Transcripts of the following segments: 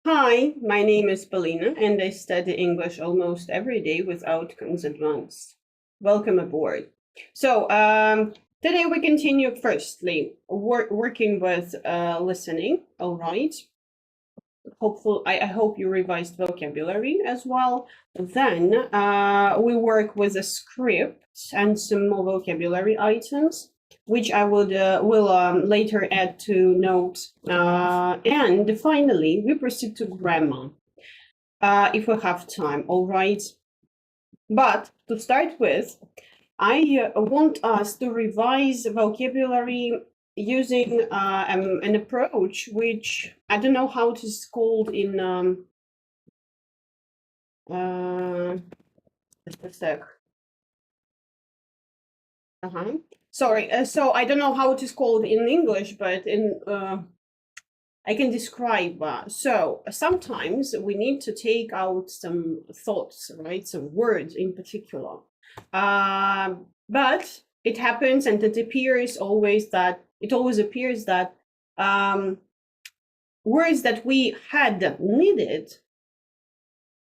Hi, my name is Belina, and I study English almost every day with outcomes advanced. Welcome aboard. So, today we continue firstly working with listening. All right. I hope you revised vocabulary as well. Then we work with a script and some more vocabulary items, which I will later add to notes. And finally, we proceed to grammar if we have time. All right. But to start with, I want us to revise vocabulary using an approach which I don't know how it is called in just a sec. Sorry, so I don't know how it is called in English, but in I can describe. So sometimes we need to take out some thoughts, right? Some words in particular. But it happens, and it always appears that words that we had needed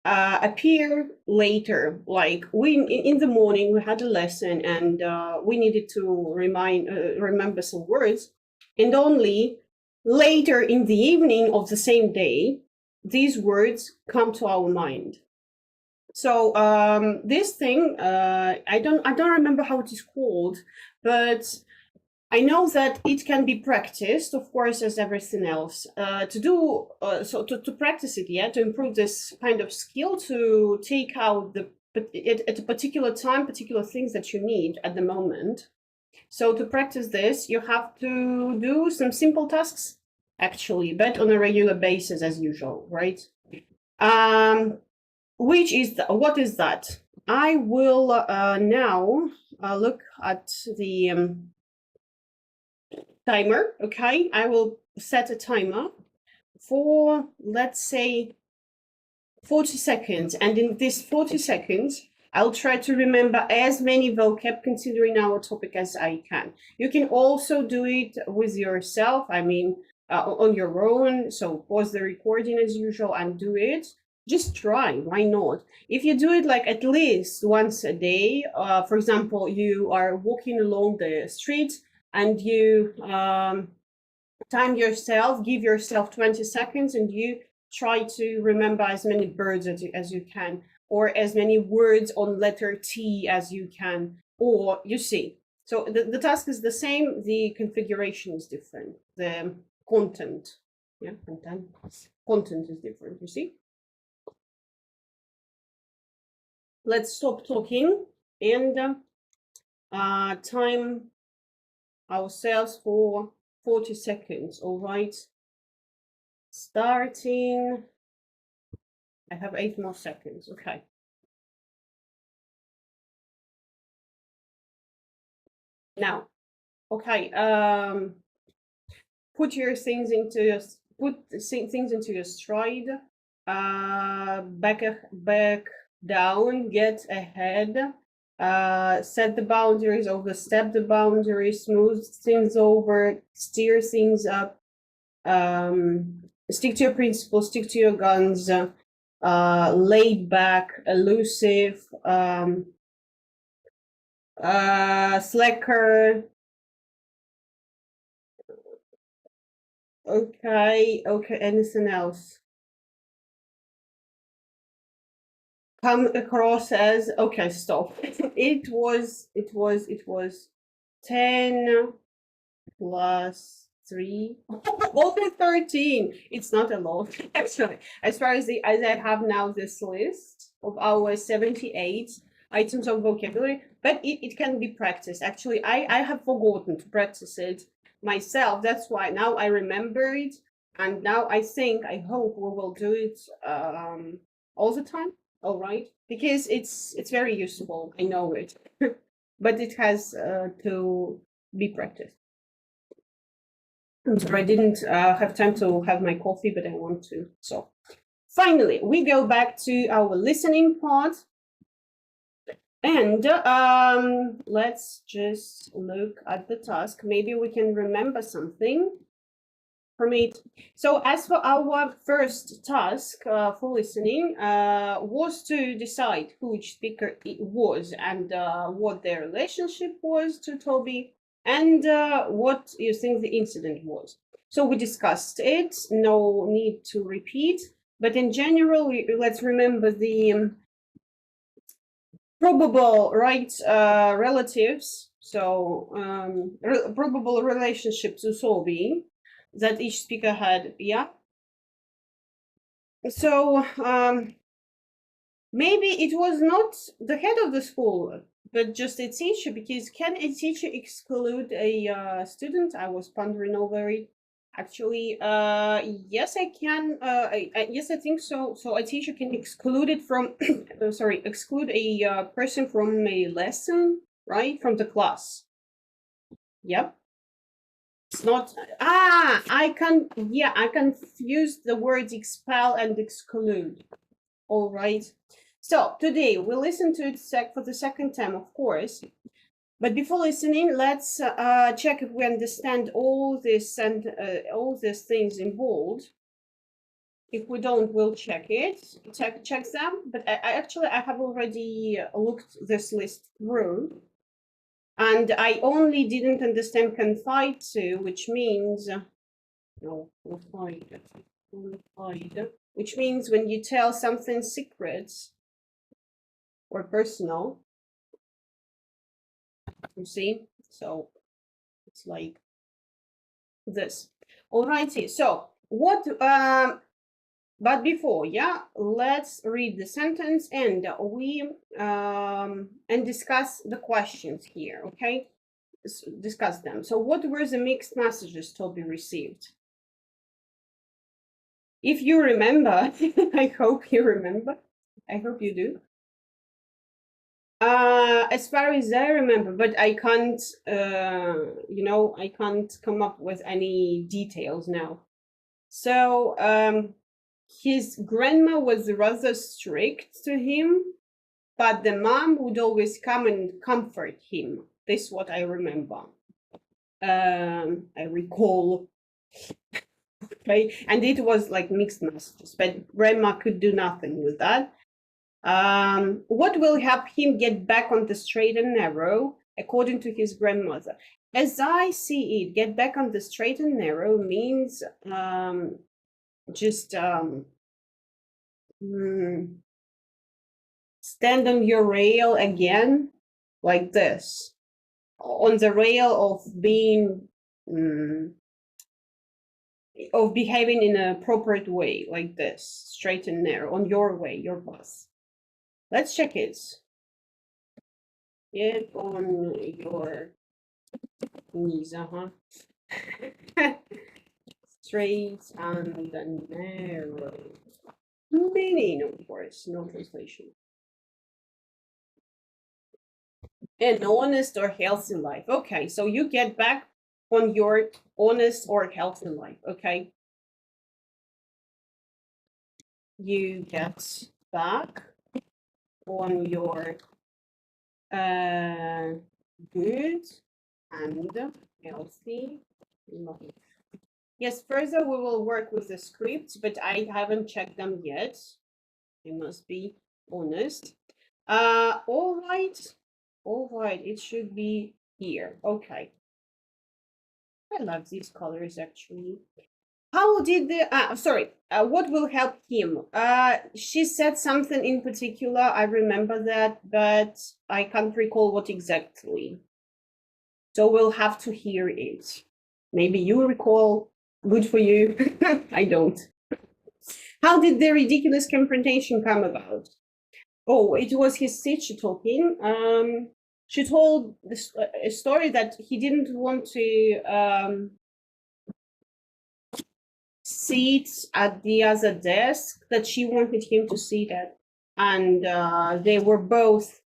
appear later. Like in the morning we had a lesson, and we needed to remember some words, and only later in the evening of the same day these words come to our mind. So this thing, I don't remember how it is called, but I know that it can be practiced, of course, as everything else. To practice it, to improve this kind of skill, to take out at a particular time, particular things that you need at the moment. So to practice this, you have to do some simple tasks, actually, but on a regular basis as usual, right? What is that? I will now look at the timer. Okay, I will set a timer for, let's say, 40 seconds. And in this 40 seconds, I'll try to remember as many vocab considering our topic as I can. You can also do it with yourself, on your own. So pause the recording as usual and do it. Just try, why not? If you do it like at least once a day, for example, you are walking along the street and you time yourself, give yourself 20 seconds, and you try to remember as many birds as you can, or as many words on letter T as you can, or you see. So the task is the same, the configuration is different, the content, content is different, you see? Let's stop talking and time ourselves for 40 seconds, all right? Starting. I have 8 more seconds, okay. Now, okay, put things into your stride, back down, get ahead, set the boundaries, overstep the boundaries, smooth things over, steer things up, stick to your principles, stick to your guns, laid back, elusive, slacker. Okay, anything else? Come across as, okay, stop. It was 10 plus 3, only 13. It's not a lot, actually. As far as I have now this list of our 78 items of vocabulary, but it can be practiced. Actually, I have forgotten to practice it myself. That's why now I remember it, and now I hope we will do it all the time. All right, because it's very useful. I know it, but it has to be practiced. I'm sorry, I didn't have time to have my coffee, but I want to. So finally, we go back to our listening part. And let's just look at the task. Maybe we can remember something. from it. So as for our first task for listening was to decide who each speaker it was and what their relationship was to Toby and what you think the incident was. So we discussed it, no need to repeat, but in general, let's remember the probable relatives, so probable relationship to Toby that each speaker had, yeah. So maybe it was not the head of the school, but just a teacher, because can a teacher exclude a student? I was pondering over it. Actually, yes, I can. Yes, I think so. So a teacher can exclude it from, sorry, exclude a person from a lesson, right? From the class. Yep. It's not, I confused the words expel and exclude. All right. So today we listen to it for the second time, of course. But before listening, let's check if we understand all this and all these things involved. If we don't, we'll check it, check them. But I have already looked this list through. And I only didn't understand confide to, which means, no, confide, which means when you tell something secret or personal, you see? So it's like this. Alrighty, so what, but before, yeah, let's read the sentence and we, and discuss the questions here, okay? Discuss them. So what were the mixed messages Toby received? If you remember, I hope you remember. I hope you do. As far as I remember, but I can't, you know, I can't come up with any details now. So, his grandma was rather strict to him, but the mom would always come and comfort him. This is what I remember. I recall. Okay, and it was like mixed messages, but grandma could do nothing with that. What will help him get back on the straight and narrow, according to his grandmother? As I see it, get back on the straight and narrow means just stand on your rail again, like this, on the rail of being, of behaving in an appropriate way, like this, straight and narrow, on your way, your path. Let's check it. Get on your knees, straight and narrow. Meaning, of course, no translation. An honest or healthy life. Okay, so you get back on your honest or healthy life, okay? You get back on your good and healthy life. Yes, further we will work with the scripts, but I haven't checked them yet. I must be honest. All right, it should be here. Okay. I love these colors actually. How did the what will help him? She said something in particular, I remember that, but I can't recall what exactly. So we'll have to hear it. Maybe you recall. Good for you. I don't. How did the ridiculous confrontation come about? Oh, it was his teacher talking. She told this, a story that he didn't want to sit at the other desk that she wanted him to sit at, and they were both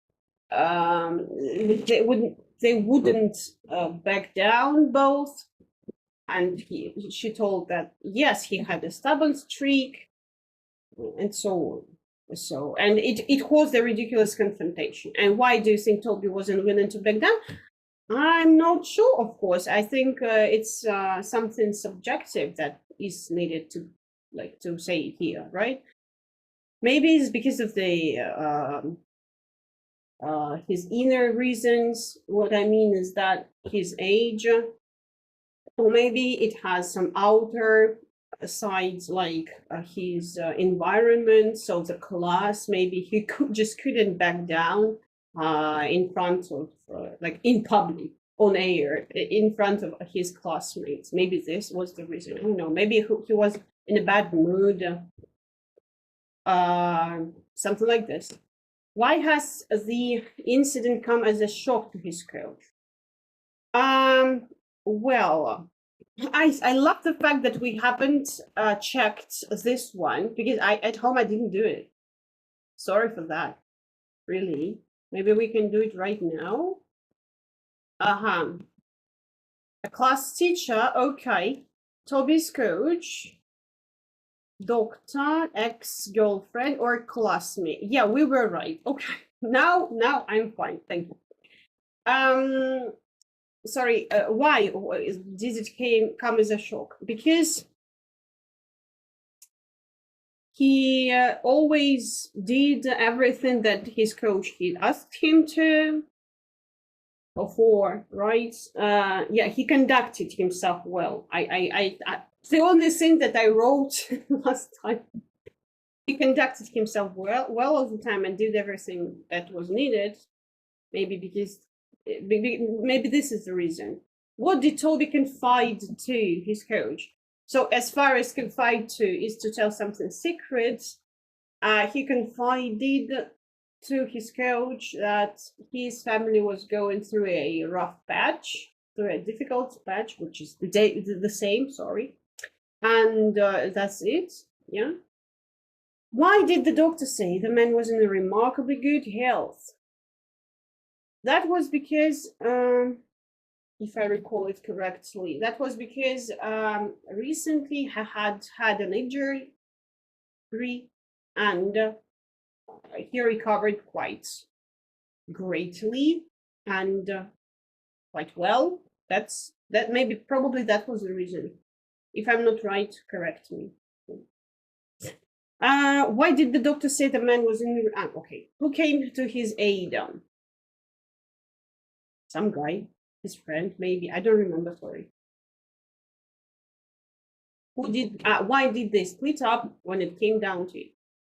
they wouldn't back down both, and she told that yes, he had a stubborn streak, and so on. So, and it caused a ridiculous confrontation. And why do you think Toby wasn't willing to back down? I'm not sure, of course. I think it's something subjective that is needed to say here, right? Maybe it's because of the his inner reasons. What I mean is that his age, or maybe it has some outer sides like his environment. So the class, maybe he couldn't back down in front of like in public, on air, in front of his classmates. Maybe this was the reason. I don't know. Maybe he was in a bad mood. Something like this. Why has the incident come as a shock to his coach? Well, I love the fact that we haven't checked this one, because at home I didn't do it. Sorry for that. Really. Maybe we can do it right now. A class teacher, okay. Toby's coach, doctor, ex-girlfriend, or classmate. Yeah, we were right. Okay. Now I'm fine. Thank you. Sorry, why did it come as a shock? Because he always did everything that his coach had asked him to before, right? Yeah, he conducted himself well. I the only thing that I wrote last time, he conducted himself well all the time and did everything that was needed. Maybe because maybe this is the reason. What did Toby confide to his coach? So as far as confide to is to tell something secret, he confided to his coach that his family was going through a rough patch, through a difficult patch, which is the same, sorry. And that's it, yeah. Why did the doctor say the man was in a remarkably good health? That was because, if I recall it correctly, that was because recently he had an injury, and he recovered quite greatly and quite well. That maybe probably that was the reason. If I'm not right, correct me. Why did the doctor say the man was in the okay? Who came to his aid? Some guy, his friend, maybe. I don't remember, sorry. Who did why did they split up when it came down to it?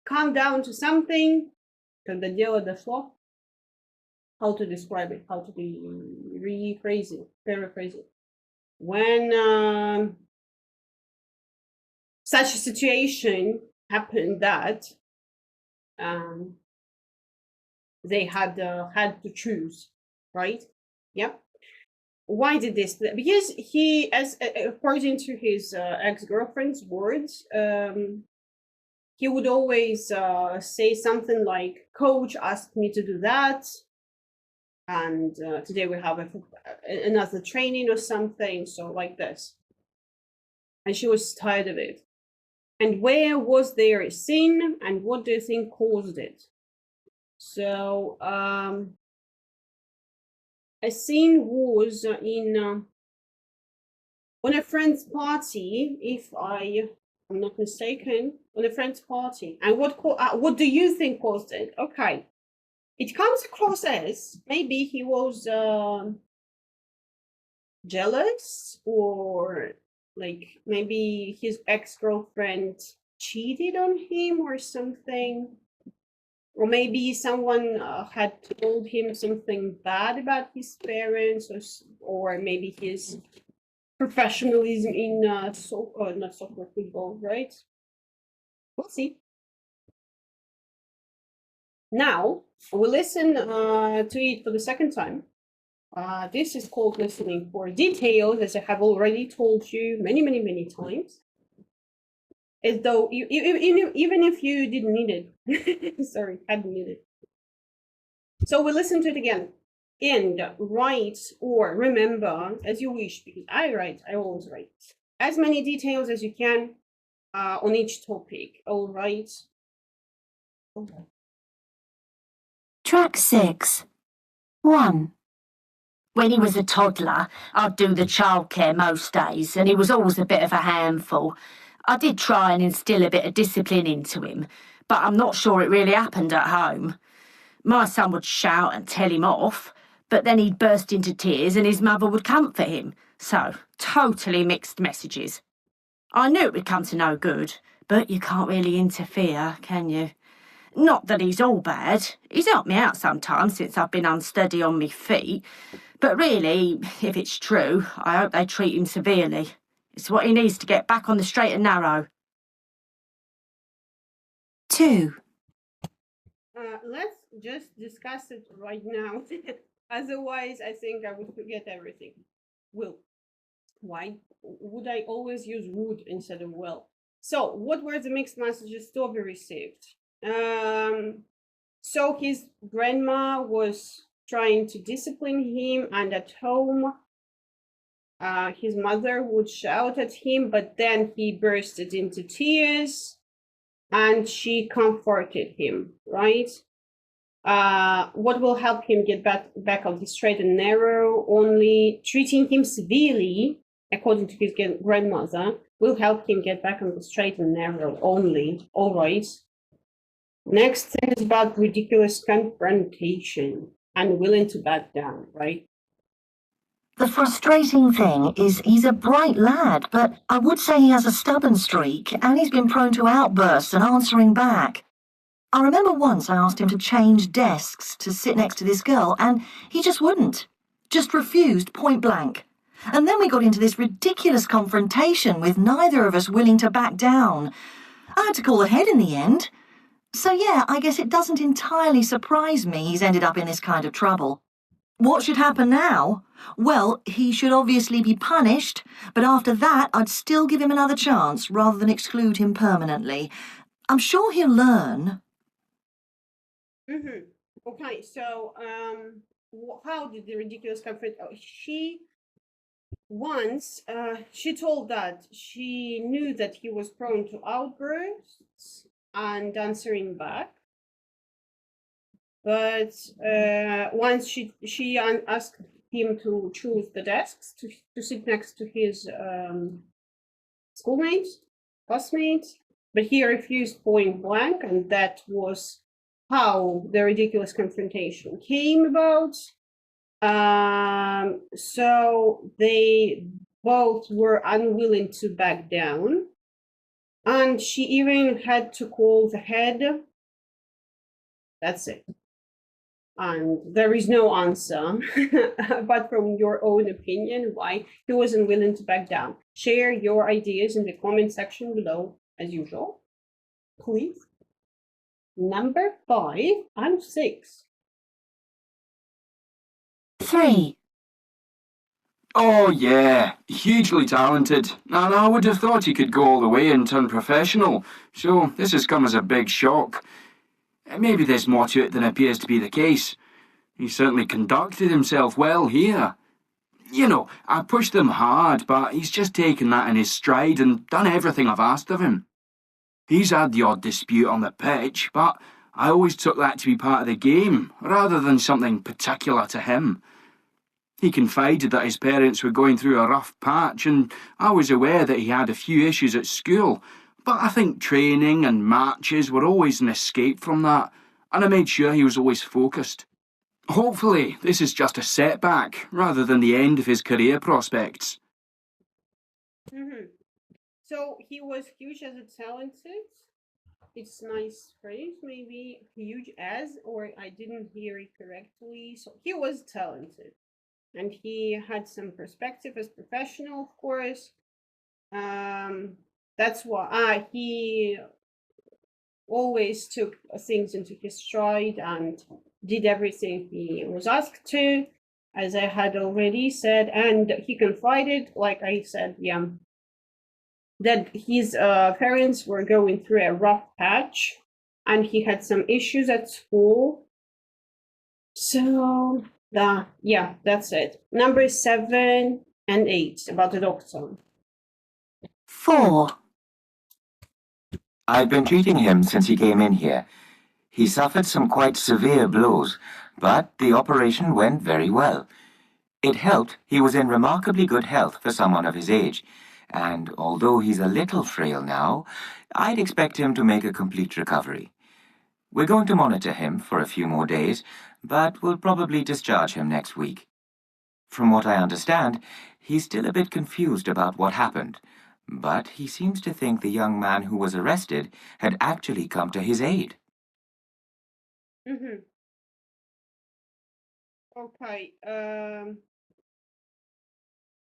Come down to something, когда дело дошло. How to describe it, how to rephrase it, paraphrase it. When such a situation happened that they had to choose, right? Yep. Why did this? Because he, as according to his ex-girlfriend's words, he would always say something like, "Coach asked me to do that, and today we have another training or something." So like this, and she was tired of it. And where was there a sin, and what do you think caused it? So a sin was in on a friend's party, if I'm not mistaken, on a friend's party. And what do you think caused it? Okay, it comes across as maybe he was jealous, or like maybe his ex-girlfriend cheated on him or something, or maybe someone had told him something bad about his parents, or maybe his professionalism in not soccer, football, right? We'll see. Now we'll listen to it for the second time. This is called listening for details, as I have already told you many times. As though even if you didn't need it, sorry, hadn't need it. So we'll listen to it again. And write or remember as you wish, because I always write as many details as you can on each topic. All right. Track 6. 1. When he was a toddler, I'd do the childcare most days, and he was always a bit of a handful. I did try and instill a bit of discipline into him, but I'm not sure it really happened at home. My son would shout and tell him off, but then he'd burst into tears and his mother would comfort him. So, totally mixed messages. I knew it would come to no good, but you can't really interfere, can you? Not that he's all bad. He's helped me out sometimes since I've been unsteady on me feet. But really, if it's true, I hope they treat him severely. It's what he needs to get back on the straight and narrow. 2. Let's just discuss it right now. Otherwise, I think I would forget everything. Will. Why would I always use would instead of will? So, what were the mixed messages Toby received? So his grandma was trying to discipline him, and at home his mother would shout at him, but then he bursted into tears and she comforted him, right? What will help him get back on the straight and narrow? Only treating him severely, according to his grandmother, will help him get back on the straight and narrow only. All right. Next thing is about ridiculous confrontation. Unwilling to back down, right? The frustrating thing is he's a bright lad, but I would say he has a stubborn streak, and he's been prone to outbursts and answering back. I remember once I asked him to change desks to sit next to this girl, and he just wouldn't. Just refused point blank. And then we got into this ridiculous confrontation with neither of us willing to back down. I had to call ahead in the end. So yeah, I guess it doesn't entirely surprise me he's ended up in this kind of trouble. What should happen now? Well, he should obviously be punished, but after that I'd still give him another chance rather than exclude him permanently. I'm sure he'll learn. Okay, so how did the ridiculous confront? She told that she knew that he was prone to outbursts and answering back, but once she asked him to choose the desks to sit next to his schoolmates, classmates, but he refused point blank, and that was how the ridiculous confrontation came about. So they both were unwilling to back down, and she even had to call the head. That's it. And there is no answer but from your own opinion why he wasn't willing to back down. Share your ideas in the comment section below, as usual, please. Number 5 and 6. 3. Oh yeah, hugely talented, and I would have thought he could go all the way and turn professional, so this has come as a big shock. Maybe there's more to it than appears to be the case. He certainly conducted himself well here. You know, I pushed him hard, but he's just taken that in his stride and done everything I've asked of him. He's had the odd dispute on the pitch, but I always took that to be part of the game, rather than something particular to him. He confided that his parents were going through a rough patch, and I was aware that he had a few issues at school, but I think training and matches were always an escape from that, and I made sure he was always focused. Hopefully, this is just a setback, rather than the end of his career prospects. So he was huge as a talented. It's a nice phrase, maybe huge as, or I didn't hear it correctly. So he was talented, and he had some perspective as professional, of course. That's why he always took things into his stride and did everything he was asked to, as I had already said. And he confided, like I said, that his parents were going through a rough patch and he had some issues at school. So that's it. Number 7 and 8 about the doctor. 4. I've been treating him since he came in here. He suffered some quite severe blows, but the operation went very well. It helped he was in remarkably good health for someone of his age, and although he's a little frail now, I'd expect him to make a complete recovery. We're going to monitor him for a few more days, but we'll probably discharge him next week. From what I understand, he's still a bit confused about what happened, but he seems to think the young man who was arrested had actually come to his aid. Mm-hmm. Okay.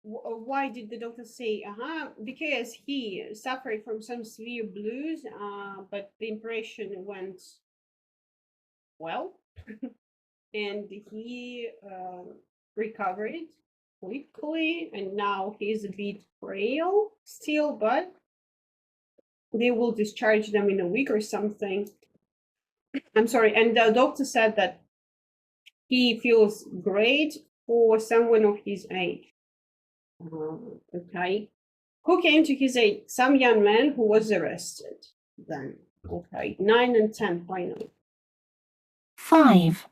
Why did the doctor say, because he suffered from some severe blues, but the impression went well, and he recovered quickly, and now he's a bit frail still, but they will discharge them in a week or something. I'm sorry, and the doctor said that he feels great for someone of his age. Okay. Who came to his aid? Some young man who was arrested then. Okay. 9 and 10 final. 5.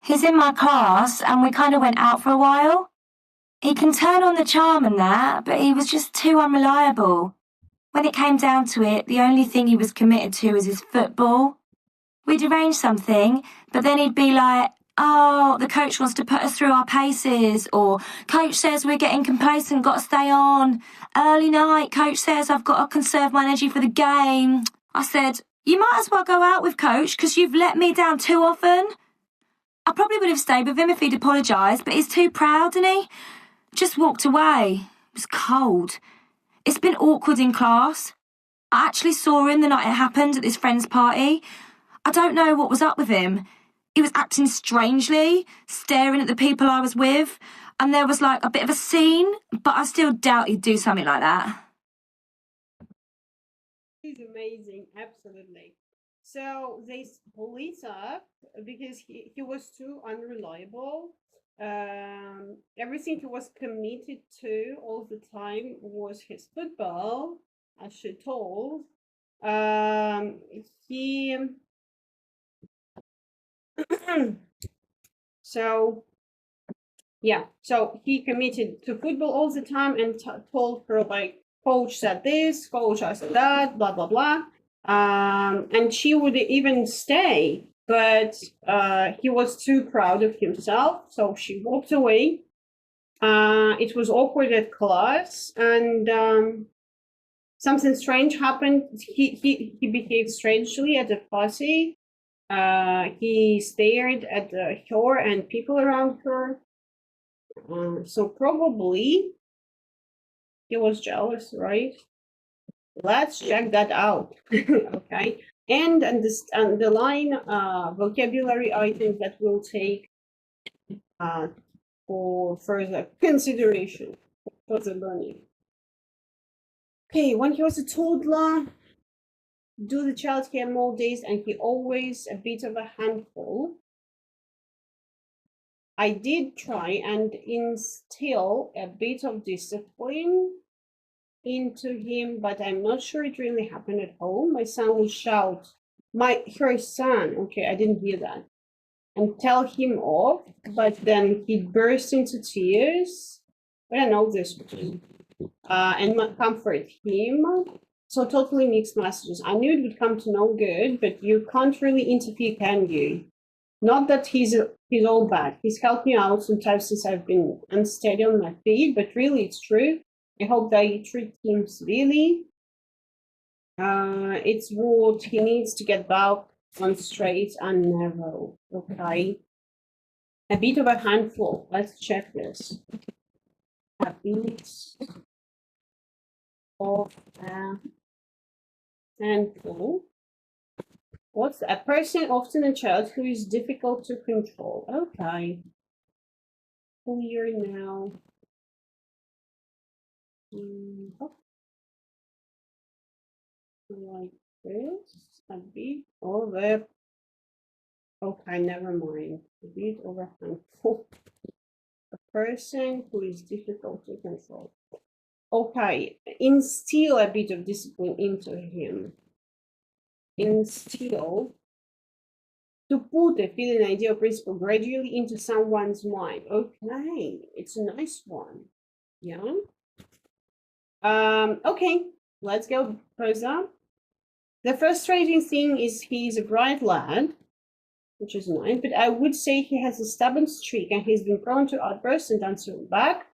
He's in my class and we kind of went out for a while. He can turn on the charm and that, but he was just too unreliable. When it came down to it, the only thing he was committed to was his football. We'd arrange something, but then he'd be like, oh, the coach wants to put us through our paces, or coach says we're getting complacent, got to stay on. Early night, coach says I've got to conserve my energy for the game. I said, you might as well go out with coach because you've let me down too often. I probably would have stayed with him if he'd apologised, but he's too proud, and he just walked away. It was cold. It's been awkward in class. I actually saw him the night it happened at this friend's party. I don't know what was up with him. He was acting strangely, staring at the people I was with, and there was like a bit of a scene, but I still doubt he'd do something like that. He's amazing, absolutely. So they split up because he was too unreliable. Everything he was committed to all the time was his football, as she told. So he committed to football all the time and told her, like, coach said this, coach said that, blah blah blah, and she would even stay, but he was too proud of himself, so she walked away. It was awkward at class, and something strange happened. He behaved strangely at the party. He stared at her and people around her. So probably he was jealous, right? Let's check that out. Okay. And underline vocabulary items that we'll take for further consideration for the learning. Okay, when he was a toddler, do the childcare more days, and he always a bit of a handful. I did try and instill a bit of discipline into him, but I'm not sure it really happened at home. My son would shout, her son, okay, I didn't hear that, and tell him off, but then he'd burst into tears. But I know this and comfort him. So totally mixed messages. I knew it would come to no good, but you can't really interfere, can you? Not that he's all bad. He's helped me out sometimes since I've been unsteady on my feet, but really it's true. I hope they treat him severely. It's what he needs to get back on straight and narrow. Okay. A bit of a handful. Let's check this. A bit of a handful. What's a person, often a child, who is difficult to control? Okay. Clear now. Like this. A bit of a. Okay, never mind. A bit of a handful. A person who is difficult to control. Okay, instill a bit of discipline into him. Instill To put a feeling, idea, or principle gradually into someone's mind. Okay, it's a nice one. Yeah. Okay, let's go further. The frustrating thing is he's a bright lad, which is nice, but I would say he has a stubborn streak and he's been prone to outbursts and answering back.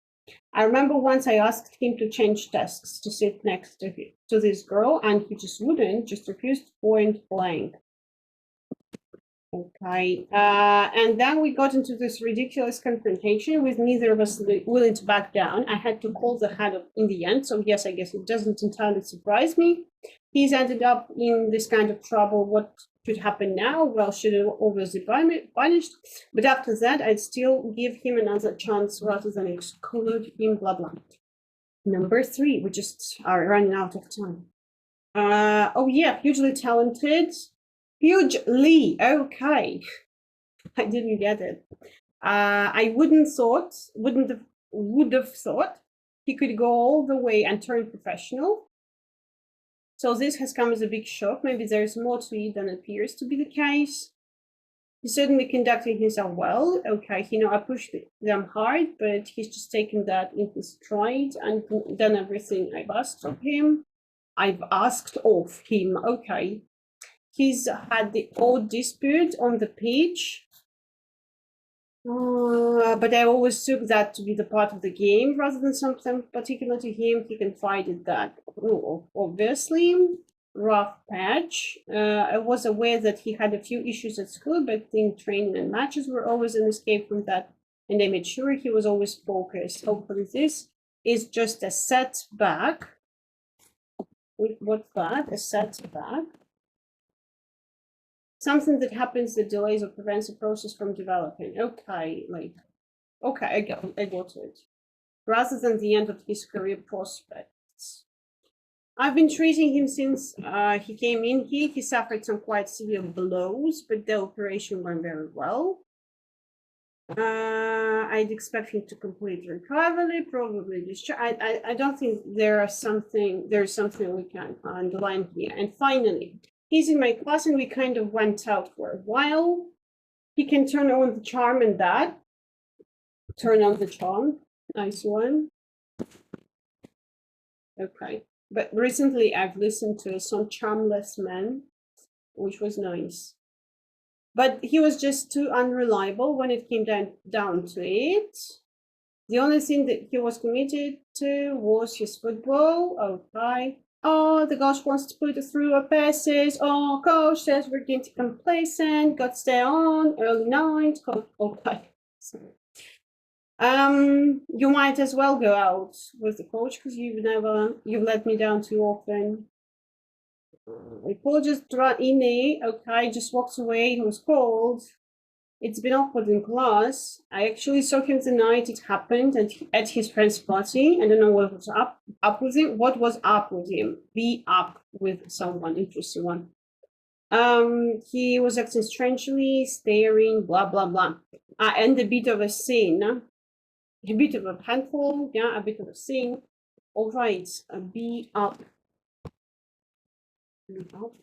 I remember once I asked him to change desks to sit next to this girl, and he just wouldn't, just refused point blank. Okay, and then we got into this ridiculous confrontation with neither of us willing to back down. I had to call the head in the end, so yes, I guess it doesn't entirely surprise me. He's ended up in this kind of trouble. What should happen now? Well, should have obviously punished, but after that, I'd still give him another chance rather than exclude him, blah, blah. Number 3, we just are running out of time. Oh yeah, hugely talented. Hugely, okay. I didn't get it. I would have thought he could go all the way and turn professional. So this has come as a big shock. Maybe there's more to it than appears to be the case. He's certainly conducting himself well. Okay, I pushed them hard, but he's just taken that in his stride and done everything I've asked of him. Okay. He's had the odd dispute on the page, but I always took that to be the part of the game rather than something particular to him. He confided that, obviously, rough patch. I was aware that he had a few issues at school, but I think training and matches were always an escape from that, and I made sure he was always focused. Hopefully this is just a setback. What's that? A setback? Something that happens that delays or prevents the process from developing. Okay, I got it. Rather than the end of his career prospects. I've been treating him since he came in here. He suffered some quite severe blows, but the operation went very well. I'd expect him to complete recovery, probably discharge. I don't think there's something we can underline here. And finally, he's in my class and we kind of went out for a while. He can turn on the charm and that. Turn on the charm. Nice one. Okay. But recently I've listened to a song Charmless Man, which was nice. But he was just too unreliable when it came down to it. The only thing that he was committed to was his football. Okay. Oh, the coach wants to put us through our passes. Oh, coach says we're getting complacent. Got to stay on early night. Okay. You might as well go out with the coach because you've let me down too often. Paul just ran in there. Okay, just walked away. He was cold. It's been awkward in class. I actually saw him the night it happened at his friend's party. I don't know what was up with him. What was up with him? Be up with someone. Interesting one. He was acting strangely, staring, blah, blah, blah. And a bit of a scene. A bit of a handful. Yeah, a bit of a scene. All right. Be up. Be up.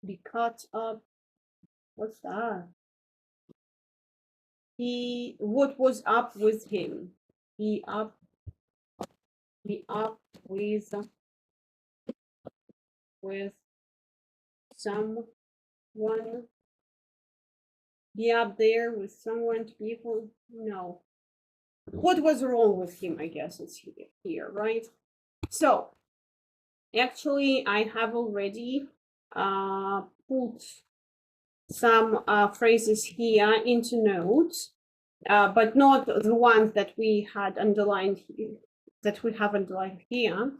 Be cut up. What's that? What was up with him? Be up with someone. Be up there with someone, people. No. What was wrong with him? I guess it's here, right? So, actually, I have already put some phrases here into notes, but not the ones that we had underlined here, that we have underlined here.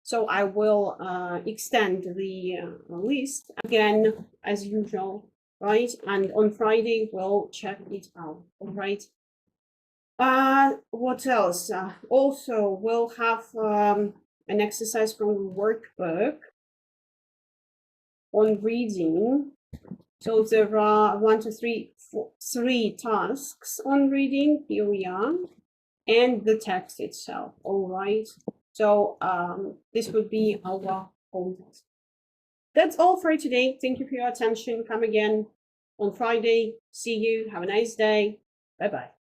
So I will extend the list again as usual, right? And on Friday we'll check it out. All right. What else? Also, we'll have an exercise from the workbook on reading. So there are 3 tasks on reading. Here we are, and the text itself. All right. So this would be our home task. That's all for today. Thank you for your attention. Come again on Friday. See you. Have a nice day. Bye-bye.